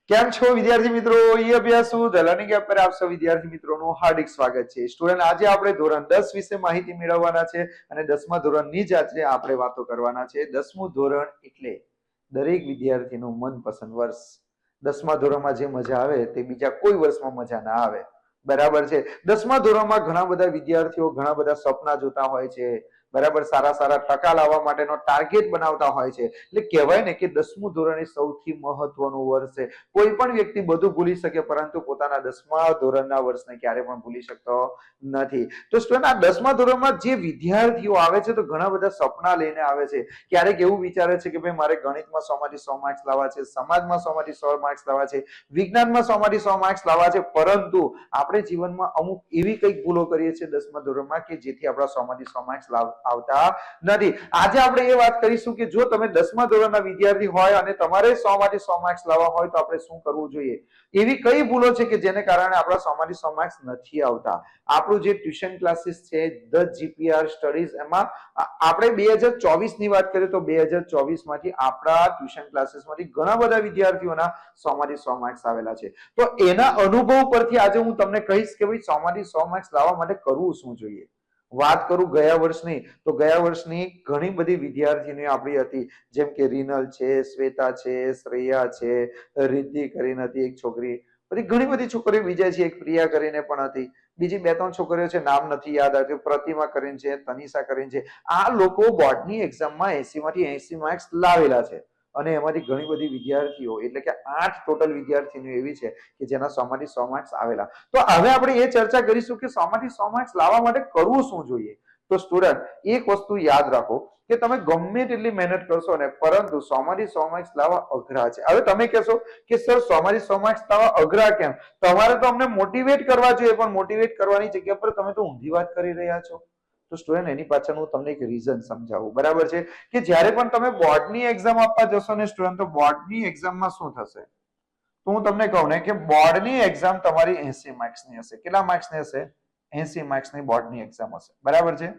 કેમ છો વિદ્યાર્થી મિત્રો? ઈ અભ્યાસુ ધ લર્નિંગ એપ પર આપ સૌ વિદ્યાર્થી મિત્રોનું હાર્દિક સ્વાગત છે. સ્ટુડન્ટ, આજે આપણે ધોરણ 10 વિશે માહિતી મેળવવાના છે અને 10મા ધોરણની જ આજે આપણે વાતો કરવાના છે. 10મું ધોરણ એટલે દરેક વિદ્યાર્થીનું મનપસંદ વર્ષ. 10મા ધોરણમાં જે મજા આવે તે બીજા કોઈ વર્ષમાં મજા ના આવે. બરાબર છે. 10મા ધોરણમાં ઘણા બધા વિદ્યાર્થીઓ ઘણા બધા સપના જોતા હોય છે. બરાબર, સારા સારા ટકા લાવવા માટેનો ટાર્ગેટ બનાવતા હોય છે. એટલે કહેવાય ને કે 10મું ધોરણ એ સૌથી મહત્વનું વર્ષ છે. કોઈ પણ વ્યક્તિ બધું ભૂલી શકે પરંતુ પોતાના 10મા ધોરણના વર્ષને ક્યારે પણ ભૂલી શકતો નથી. તો સ્ટુડન્ટ, આ 10મા ધોરણમાં જે વિદ્યાર્થીઓ આવે છે તો ઘણા બધા સપના લઈને આવે છે. ક્યારેક એવું વિચારે છે કે ભાઈ મારે ગણિતમાં 100 માંથી 100 માર્ક્સ લાવવા છે, સમાજમાં 100 માંથી 100 માર્ક્સ લાવવા છે, વિજ્ઞાનમાં 100 માંથી 100 માર્ક્સ લાવવા છે, પરંતુ આપણે જીવનમાં અમુક એવી કંઈક ભૂલો કરીએ છીએ 10મા ધોરણમાં કે જેથી આપણા 100 માંથી 100 માર્ક્સ આવતા નથી. આજે આપણે એ વાત કરીશું કે જો તમે 10મા ધોરણના વિદ્યાર્થી હોય અને તમારે 100 માંથી 100 માર્ક્સ લાવવા હોય તો આપણે શું કરવું જોઈએ. એવી કઈ ભૂલો છે કે જેને કારણે આપણા 100 માંથી 100 માર્ક્સ નથી આવતા. આપણું જે ટ્યુશન ક્લાસીસ છે ધ જીપીઆર સ્ટડીઝ, એમાં આપણે 2024 ની વાત કરીએ તો 2024 માંથી આપણા ટ્યુશન ક્લાસીસમાંથી ઘણા બધા વિદ્યાર્થીઓના 100 માંથી 100 માર્ક્સ આવેલા છે. તો એના અનુભવ પરથી આજે હું તમને કહીશ કે ભાઈ 100 માંથી 100 માર્ક્સ લાવવા માટે કરવું શું જોઈએ. વાત કરું ગયા વર્ષની તો ગયા વર્ષની ઘણી બધી વિદ્યાર્થીનીઓ આપણી હતી, જેમ કે રીનલ છે, શ્વેતા છે, શ્રેયા છે, રિદ્ધિ કરીને હતી એક છોકરી, બધી ઘણી બધી છોકરીઓ, વિજય છે, એક પ્રિયા કરીને પણ હતી, બીજી 2-3 છોકરીઓ છે, નામ નથી યાદ આવતું, પ્રતિમા કરીને છે, તનિષા કરીને છે. આ લોકો બોર્ડની એક્ઝામમાં 80 માંથી 80 માર્ક્સ લાવેલા છે અને એમાંથી ઘણી બધી વિદ્યાર્થીઓ એટલે કે 8 ટોટલ વિદ્યાર્થીનીઓ એવી છે કે જેના 100 માંથી 100 માર્ક્સ આવેલા. તો હવે આપણે એ ચર્ચા કરીશું કે 100 માંથી 100 માર્ક્સ લાવવા માટે કરવું શું જોઈએ. તો સ્ટુડન્ટ, એક વસ્તુ યાદ રાખો કે તમે ગમે તેટલી મહેનત કરશો ને, પરંતુ 100 માંથી 100 માર્ક્સ લાવવા અઘરા છે. હવે તમે કહેશો કે સર 100 માંથી 100 માર્ક્સ લાવવા અઘરા કેમ? તમારે તો અમને મોટિવેટ કરવા જોઈએ, પણ મોટિવેટ કરવાની જગ્યા પર તમે તો ઊંધી વાત કરી રહ્યા છો. તો સ્ટુડન્ટ, એની પાછળ હું તમને એક રીઝન સમજાવું. બરાબર છે કે જ્યારે પણ તમે બોર્ડની એક્ઝામ આપવા જશો ને સ્ટુડન્ટ, તો બોર્ડની એક્ઝામમાં શું થશે તો હું તમને કહું ને કે બોર્ડની એક્ઝામ તમારી 80 માર્ક્સની હશે. કેટલા માર્ક્સની હશે? 80 માર્ક્સની બોર્ડની એક્ઝામ હશે. બરાબર છે.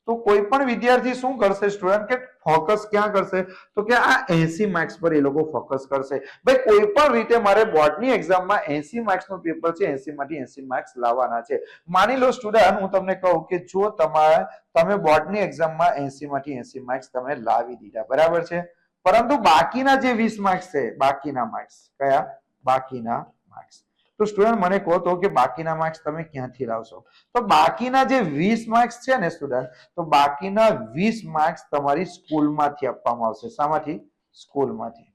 તો કોઈ પણ વિદ્યાર્થી શું કરશે સ્ટુડન્ટ, કે ફોકસ ક્યાં કરશે તો કે આ 80 માર્ક્સ પર એ લોકો ફોકસ કરશે. ભાઈ કોઈ પણ રીતે મારે બોર્ડની એક્ઝામમાં 80 માર્ક્સનું પેપર છે, 80 માંથી 80 માર્ક્સ લાવવાના છે. માની લો સ્ટુડન્ટ, હું તમને કહું કે જો તમે બોર્ડની એક્ઝામમાં 80 માંથી 80 માર્ક્સ તમે લાવી દીધા, બરાબર છે, પરંતુ બાકીના જે 20 માર્ક્સ છે, બાકીના માર્ક્સ કયા? બાકીના માર્ક્સ. તો સ્ટુડન્ટ મને કહો તો કે બાકીના માર્ક્સ તમે ક્યાંથી લાવશો? તો બાકીના જે 20 માર્ક્સ છે ને સ્ટુડન્ટ, તો બાકીના 20 માર્ક્સ તમારી સ્કૂલમાંથી આપવામાં આવશે. શામાંથી? સ્કૂલમાંથી.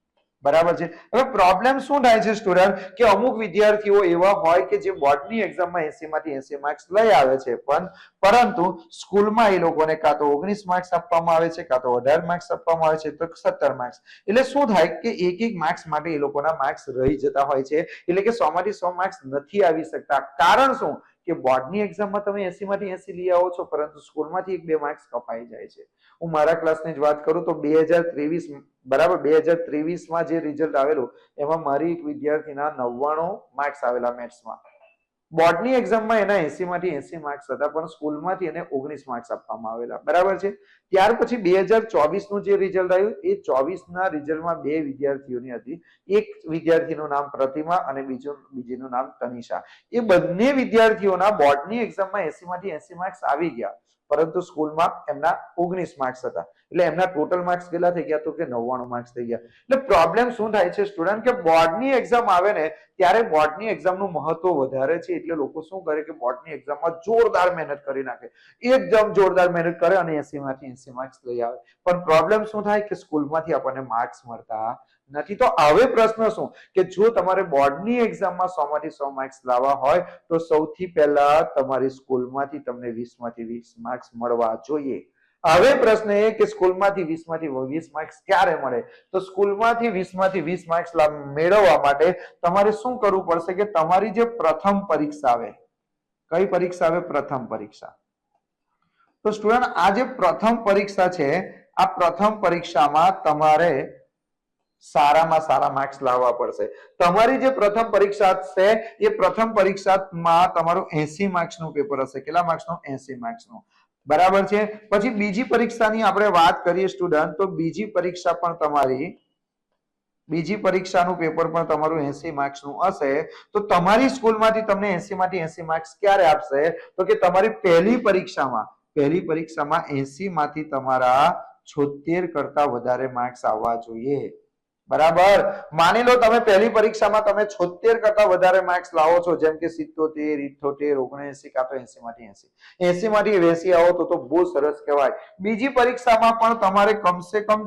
બરાબર છે. હવે પ્રોબ્લેમ શું થાય છે સ્ટુડન્ટ, કે અમુક વિદ્યાર્થીઓ એવા હોય કે જે બોર્ડની એક્ઝામમાં 80 માંથી 80 માર્ક્સ લઈ આવે છે, પરંતુ સ્કૂલમાં એ લોકોને કાં તો 19 માર્ક્સ આપવામાં આવે છે, કાં તો 18 માર્ક્સ આપવામાં આવે છે, તો 17 માર્ક્સ. એટલે શું થાય કે એક માર્ક્સ માટે એ લોકોના માર્ક્સ રહી જતા હોય છે. એટલે કે 100 માંથી 100 માર્ક્સ નથી આવી શકતા. કારણ શું? કે બોર્ડની એક્ઝામમાં તમે 80 માંથી 80 લઈ આવો છો, પરંતુ સ્કૂલમાંથી 1-2 માર્ક્સ કપાઈ જાય છે. હું મારા ક્લાસની જ વાત કરું તો 2023 બરાબર, 2023માં જે રિઝલ્ટ આવેલું એમાં મારી એક વિદ્યાર્થીના 99 માર્ક્સ આવેલા મેથ્સમાં. બોર્ડની એક્ઝામમાં એના 80 માંથી 80 માર્ક્સ હતા, પણ સ્કૂલમાંથી એને 19 માર્ક્સ આપવામાં આવેલા. બરાબર છે. ત્યાર પછી 2024 નું જે રિઝલ્ટ આવ્યું એ 24ના રિઝલ્ટમાં 2 વિદ્યાર્થીઓની હતી. એક વિદ્યાર્થીનું નામ પ્રતિમા અને બીજીનું નામ તનિષા. એ બંને વિદ્યાર્થીઓના બોર્ડની એક્ઝામમાં 80 માંથી 80 માર્ક્સ આવી ગયા, પરંતુ સ્કૂલમાં એમના 19 માર્ક્સ હતા. એટલે એમના ટોટલ માર્ક્સ કેટલા થઈ ગયા તો કે 99 માર્ક્સ થઈ ગયા. એટલે પ્રોબ્લેમ શું થાય છે સ્ટુડન્ટ, કે બોર્ડની એક્ઝામ આવે ને ત્યારે બોર્ડની એક્ઝામનું મહત્વ વધારે છે. એટલે લોકો શું કરે કે બોર્ડની એક્ઝામમાં જોરદાર મહેનત કરી નાખે, એકદમ જોરદાર મહેનત કરે અને 80 માંથી 80 માર્ક્સ લઈ આવે. પણ પ્રોબ્લેમ શું થાય કે સ્કૂલમાંથી આપણને માર્ક્સ મળતા નથી. તો હવે પ્રશ્ન શું, કે જો તમારે બોર્ડની એક્ઝામમાં 100 માંથી 100 માર્ક્સ લાવવા હોય તો સૌથી પહેલા તમારી સ્કૂલમાંથી તમને 20 માંથી 20 માર્ક્સ મળવા જોઈએ. હવે પ્રશ્ન એ કે સ્કૂલમાંથી 20 માંથી 20 માર્ક્સ ક્યારે મળે? તો સ્કૂલમાંથી 20 માંથી 20 માર્ક્સ મેળવવા માટે તમારે શું કરવું પડશે, કે તમારી જે પ્રથમ પરીક્ષા આવે, કઈ પરીક્ષા આવે? પ્રથમ પરીક્ષા. તો સ્ટુડન્ટ, આ જે પ્રથમ પરીક્ષા છે, આ પ્રથમ પરીક્ષામાં તમારે સારામાં સારા માર્ક્સ લાવવા પડશે. તમારી જે પ્રથમ પરીક્ષા છે એ પ્રથમ પરીક્ષામાં તમારું 80 માર્ક્સનું પેપર હશે. કેટલા માર્ક્સનું? 80 માર્ક્સનું. બરાબર છે. પછી બીજી પરીક્ષાની આપણે વાત કરીએ સ્ટુડન્ટ, તો બીજી પરીક્ષા પણ તમારી બીજી પરીક્ષાનું પેપર પણ તમારું 80 માર્ક્સનું હશે તો તમારી સ્કૂલમાંથી તમને 80 માંથી 80 માર્ક્સ ક્યારે આપશે તો કે તમારી પહેલી પરીક્ષામાં 80 માંથી તમારા 76 કરતા વધારે માર્ક્સ આવવા જોઈએ બરાબર માની લો તમે પહેલી પરીક્ષામાં તમે 76 કરતા વધારે માર્ક્સ લાવો છો જેમ કે 77 78 79 કાં તો 80 માંથી 80 માંથી 80 આવો તો બહુ સરસ કહેવાય બીજી પરીક્ષામાં પણ તમારે કમસે કમ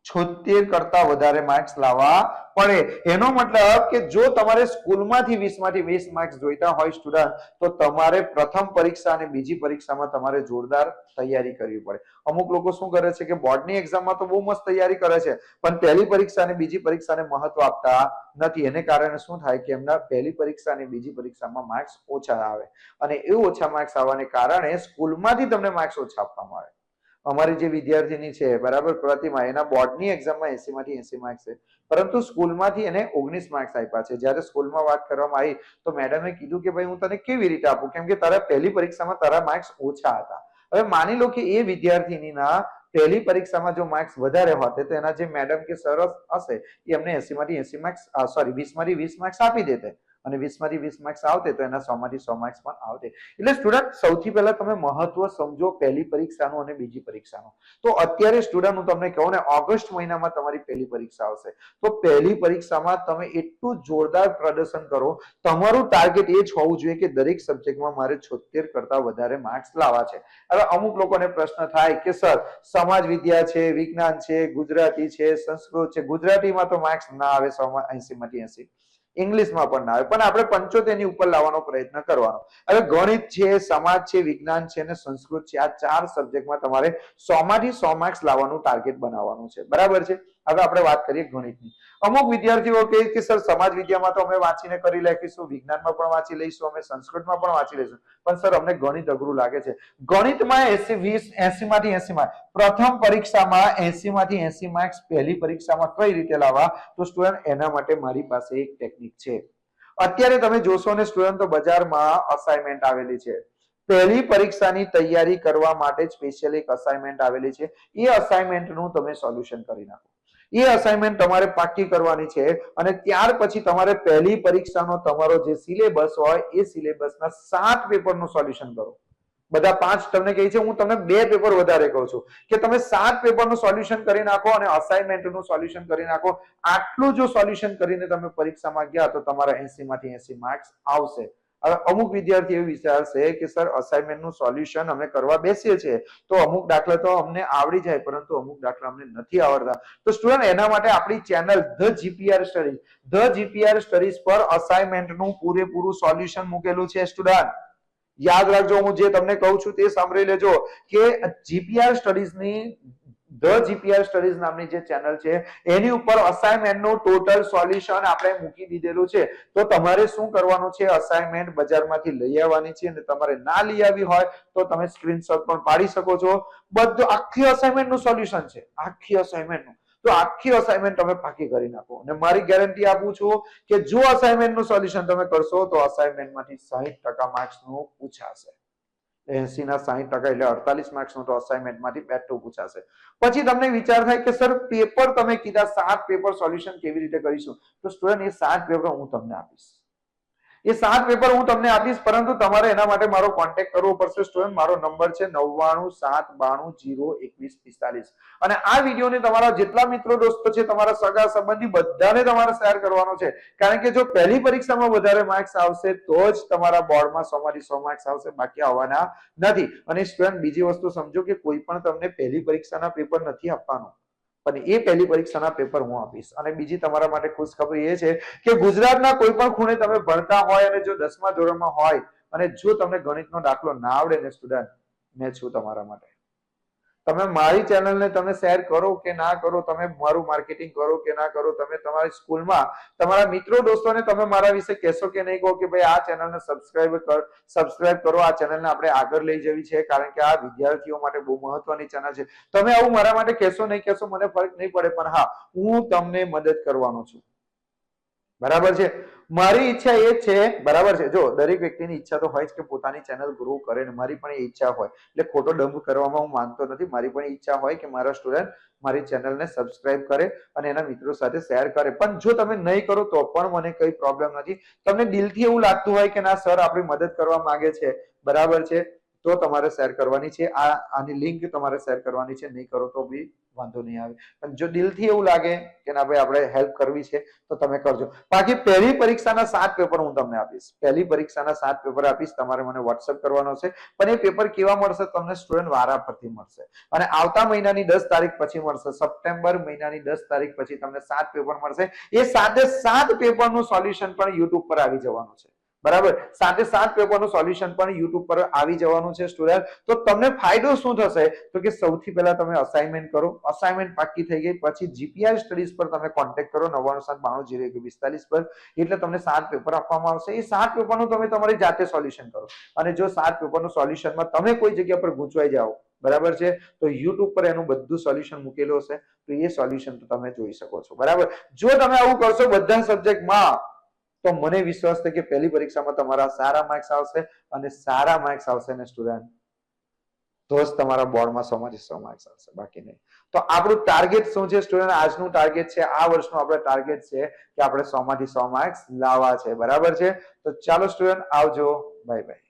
76 કરતા વધારે માર્ક્સ લાવવા પડે એનો મતલબ કે જો તમારે સ્કૂલમાંથી 20 માંથી 20 માર્ક્સ જોઈતા હોય સ્ટુડન્ટ તો તમારે પ્રથમ પરીક્ષા અને બીજી પરીક્ષામાં તમારે જોરદાર તૈયારી કરવી પડે અમુક લોકો શું કરે છે કે બોર્ડની એક્ઝામમાં તો બહુ મસ્ત તૈયારી કરે છે પણ પહેલી પરીક્ષા અને બીજી પરીક્ષાને મહત્વ આપતા નથી એને કારણે શું થાય કે એમના પહેલી પરીક્ષા અને બીજી પરીક્ષામાં માર્ક્સ ઓછા આવે અને એ ઓછા માર્ક્સ આવવાને કારણે સ્કૂલમાંથી તમને માર્ક્સ ઓછા આપવામાં આવે અમારી જે વિદ્યાર્થીની છે બરાબર પ્રતિમા એના બોર્ડની એક્ઝામમાં 80 માંથી 80 માર્ક્સ છે પરંતુ સ્કૂલમાંથી એને 19 માર્ક્સ આપ્યા છે જ્યારે સ્કૂલમાં વાત કરવામાં આવી તો મેડમે કીધું કે ભાઈ હું તને કેવી રીતે આપું કેમ કે તારા પહેલી પરીક્ષામાં તારા માર્ક્સ ઓછા હતા હવે માની લો કે એ વિદ્યાર્થીનીના પહેલી પરીક્ષામાં જો માર્ક્સ વધારે હોતે તો એના જે મેડમ કે સર હશે એ અમને 80 માંથી 80 માર્ક્સ સોરી 20 માંથી 20 માર્ક્સ આપી દેતે અને 20 માંથી 20 માર્ક્સ આવતે તો એના 100 માંથી 100 માર્ક્સ પણ આવતે એટલે સ્ટુડન્ટ સૌથી પહેલા તમે મહત્વ સમજો પહેલી પરીક્ષાનું અને બીજી પરીક્ષાનું તો અત્યારે સ્ટુડન્ટ હું તમને કહું ને ઓગસ્ટ મહિનામાં તમારી પહેલી પરીક્ષા આવશે તો પહેલી પરીક્ષામાં તમે એટલું જોરદાર પ્રદર્શન કરો તમારું ટાર્ગેટ એ જ હોવું જોઈએ કે દરેક સબ્જેક્ટમાં મારે 76 કરતા વધારે માર્ક્સ લાવવા છે હવે અમુક લોકોને પ્રશ્ન થાય કે સર સમાજ વિદ્યા છે વિજ્ઞાન છે ગુજરાતી છે સંસ્કૃત છે ગુજરાતીમાં તો માર્ક્સ ના આવે 80 માંથી 80 ઇંગ્લિશમાં પણ ના આવે પણ આપણે 75 ની ઉપર લાવવાનો પ્રયત્ન કરવાનો હવે ગણિત છે સમાજ છે વિજ્ઞાન છે અને સંસ્કૃત છે આ ચાર સબ્જેક્ટમાં તમારે 100 માંથી 100 માર્ક્સ લાવવાનું ટાર્ગેટ બનાવવાનું છે બરાબર છે હવે આપણે વાત કરીએ ગણિતની અમુક વિદ્યાર્થીઓ કહે કે સર સમાજ વિદ્યામાં તો અમે વાંચીને કરી લખીશું વિજ્ઞાનમાં પણ વાંચી લઈશું અમે સંસ્કૃતમાં પણ વાંચી લઈશું પણ સર અમને ગણિત અઘરું લાગે છે ગણિતમાં 80 માંથી 80 માર્ક્સ પ્રથમ પરીક્ષામાં 80 માંથી 80 માર્ક્સ પહેલી પરીક્ષામાં કઈ રીતે લાવવા તો સ્ટુડન્ટ એના માટે મારી પાસે એક ટેકનિક છે અત્યારે તમે જોશો ને સ્ટુડન્ટ તો બજારમાં અસાઇનમેન્ટ આવેલી છે પહેલી પરીક્ષાની તૈયારી કરવા માટે સ્પેશિયલ એક અસાઇનમેન્ટ આવેલી છે એ અસાઇનમેન્ટનું તમે સોલ્યુશન કરી નાખો એ અસાઇનમેન્ટ તમારે પાકી કરવાની છે અને ત્યાર પછી તમારે પહેલી પરીક્ષાનો તમારો જે સિલેબસ હોય એ સિલેબસના 7 પેપરનું સોલ્યુશન કરો બધા 5 તમને કહે છે હું તમને 2 પેપર વધારે કહું છું કે તમે 7 પેપરનું સોલ્યુશન કરી નાખો અને અસાઇનમેન્ટનું સોલ્યુશન કરી નાખો આટલું જો સોલ્યુશન કરીને તમે પરીક્ષામાં ગયા તો તમારા 80 માંથી 80 માર્ક્સ આવશે હવે અમુક વિદ્યાર્થી એવું વિચારશે કે સર અસાઇનમેન્ટનું સોલ્યુશન અમે કરવા બેસીએ છીએ તો અમુક દાખલા તો અમને આવડી જાય પરંતુ અમુક દાખલા અમને નથી આવડતા તો સ્ટુડન્ટ એના માટે આપણી ચેનલ ધ જીપીઆર સ્ટડીઝ પર અસાઇનમેન્ટનું પૂરેપૂરું સોલ્યુશન મૂકેલું છે સ્ટુડન્ટ યાદ રાખજો હું જે તમને કહું છું તે સાંભળી લેજો કે જીપીઆર સ્ટડીઝની ધ જીપીઆર સ્ટડીઝ નામની જે ચેનલ છે એની ઉપર અસાઇનમેન્ટનું ટોટલ સોલ્યુશન આપણે મૂકી દીધેલું છે તો તમારે શું કરવાનું છે અસાઇનમેન્ટ બજારમાંથી લઈ આવવાની છે અને તમારે ના લઈ આવી હોય તો તમે સ્ક્રીનશોટ પણ પાડી શકો છો બધું આખી અસાઇનમેન્ટનું સોલ્યુશન છે આખી અસાઇનમેન્ટનું તો આખી અસાઇનમેન્ટ તમે પાકી કરી નાખો અને મારી ગેરંટી આપું છું કે જો અસાઇનમેન્ટનું સોલ્યુશન તમે કરશો તો અસાઇનમેન્ટમાંથી 60% માર્ક્સનું પૂછાશે 80 ના 60% એટલે 48 માર્ક્સનું તો અસાઇનમેન્ટમાંથી બેઠું પૂછાશે પછી તમને વિચાર થાય કે સર પેપર તમે કીધા 7 પેપર સોલ્યુશન કેવી રીતે કરીશું તો સ્ટુડન્ટ એ 7 પેપર હું તમને આપીશ એ 7 પેપર હું તમને આપીશ પરંતુ તમારે એના માટે મારો કોન્ટેક્ટ કરવો પડશે સ્ટુડન્ટ મારો નંબર છે 9979920145 અને આ વિડીયોને તમારા જેટલા મિત્રો દોસ્તો છે તમારા સગા સંબંધી બધાને તમારે શેર કરવાનો છે કારણ કે જો પહેલી પરીક્ષામાં વધારે માર્ક્સ આવશે તો જ તમારા બોર્ડમાં 100 માંથી 100 માર્ક્સ આવશે બાકી આવવાના નથી અને સ્ટુડન્ટ બીજી વસ્તુ સમજો કે કોઈ પણ તમને પહેલી પરીક્ષાના પેપર નથી આપવાનું પણ એ પહેલી પરીક્ષાના પેપર હું આપીશ અને બીજી તમારા માટે ખુશ ખબર એ છે કે ગુજરાતના કોઈ પણ ખૂણે તમે ભણતા હોય અને જો 10મા ધોરણમાં હોય અને જો તમને ગણિતનો દાખલો ના આવડે ને સ્ટુડન્ટ મેં છું તમારા માટે તમે મારી ચેનલને તમે શેર કરો કે ના કરો તમે મારું માર્કેટિંગ કરો કે ના કરો તમે તમારી સ્કૂલમાં તમારા મિત્રો દોસ્તોને તમે મારા વિશે કહેશો કે નહીં કહો કે ભાઈ આ ચેનલને સબસ્ક્રાઇબ કરો આ ચેનલને આપણે આગળ લઈ જવી છે કારણ કે આ વિદ્યાર્થીઓ માટે બહુ મહત્વની ચેનલ છે તમે આવું મારા માટે કહેશો નહીં કહેશો મને ફરક નહીં પડે પણ હા હું તમને મદદ કરવાનો છું બરાબર છે મારી ઈચ્છા એ છે બરાબર છે જો દરેક વ્યક્તિની ઈચ્છા તો હોય જ કે પોતાની ચેનલ ગ્રો કરે ને મારી પણ એ ઈચ્છા હોય એટલે ખોટો ડંભ કરવામાં હું માનતો નથી મારી પણ ઈચ્છા હોય કે મારા સ્ટુડન્ટ મારી ચેનલને સબસ્ક્રાઇબ કરે અને એના મિત્રો સાથે શેર કરે. પણ જો તમે નહીં કરો તો પણ મને કઈ પ્રોબ્લેમ નથી. તમને દિલથી એવું લાગતું હોય કે ના સર આપણી મદદ કરવા માંગે છે, બરાબર છે, તો તમારે શેર કરવાની છે. આની લિંક તમારે શેર કરવાની છે. નહીં કરો તો બી વાંધો નહીં આવે. પણ જો દિલથી એવું લાગે કે ના ભાઈ આપણે હેલ્પ કરવી છે તો તમે કરજો. બાકી પહેલી પરીક્ષાના 7 પેપર હું તમને આપીશ. પહેલી પરીક્ષાના 7 પેપર આપીશ. તમારે મને વોટ્સઅપ કરવાનો છે. પણ એ પેપર કેવા મળશે તમને સ્ટુડન્ટ વારા પરથી મળશે. અને આવતા મહિનાની 10 તારીખ પછી મળશે. સપ્ટેમ્બર મહિનાની 10 તારીખ પછી તમને 7 પેપર મળશે. એ 7 પેપરનું સોલ્યુશન પણ યુટ્યુબ પર આવી જવાનું છે. બરાબર, 7 પેપરનું સોલ્યુશન પણ યુટ્યુબ પર આવી જવાનું છે સ્ટુડન્ટ. તો તમને ફાયદો શું થશે તો કે સૌથી પહેલા તમે અસાઇનમેન્ટ કરો. અસાઇનમેન્ટ પાકી થઈ ગઈ પછી જીપીઆર સ્ટડીઝ પર તમે કોન્ટેક્ટ કરો 9972920142 પર. એટલે તમને 7 પેપર આપવામાં આવશે. એ 7 પેપરનું તમે તમારી જાતે સોલ્યુશન કરો. અને જો 7 પેપરનું સોલ્યુશનમાં તમે કોઈ જગ્યા પર ગૂંચવાઈ જાઓ, બરાબર છે, તો યુટ્યુબ પર એનું બધું સોલ્યુશન મૂકેલું હશે. તો એ સોલ્યુશન તમે જોઈ શકો છો. બરાબર, જો તમે આવું કરશો બધા સબ્જેક્ટમાં તો મને વિશ્વાસ છે કે પહેલી પરીક્ષામાં તમારા સારા માર્ક્સ આવશે. અને સારા માર્ક્સ આવશે ને સ્ટુડન્ટ તો જ તમારા બોર્ડમાં 100 માંથી 100 માર્ક્સ આવશે, બાકી નહીં. તો આપણું ટાર્ગેટ શું છે સ્ટુડન્ટ? આજનું ટાર્ગેટ છે, આ વર્ષનું આપણે ટાર્ગેટ છે કે આપણે 100 માંથી 100 માર્ક્સ લાવવા છે. બરાબર છે, તો ચાલો સ્ટુડન્ટ આવજો, બાય બાય.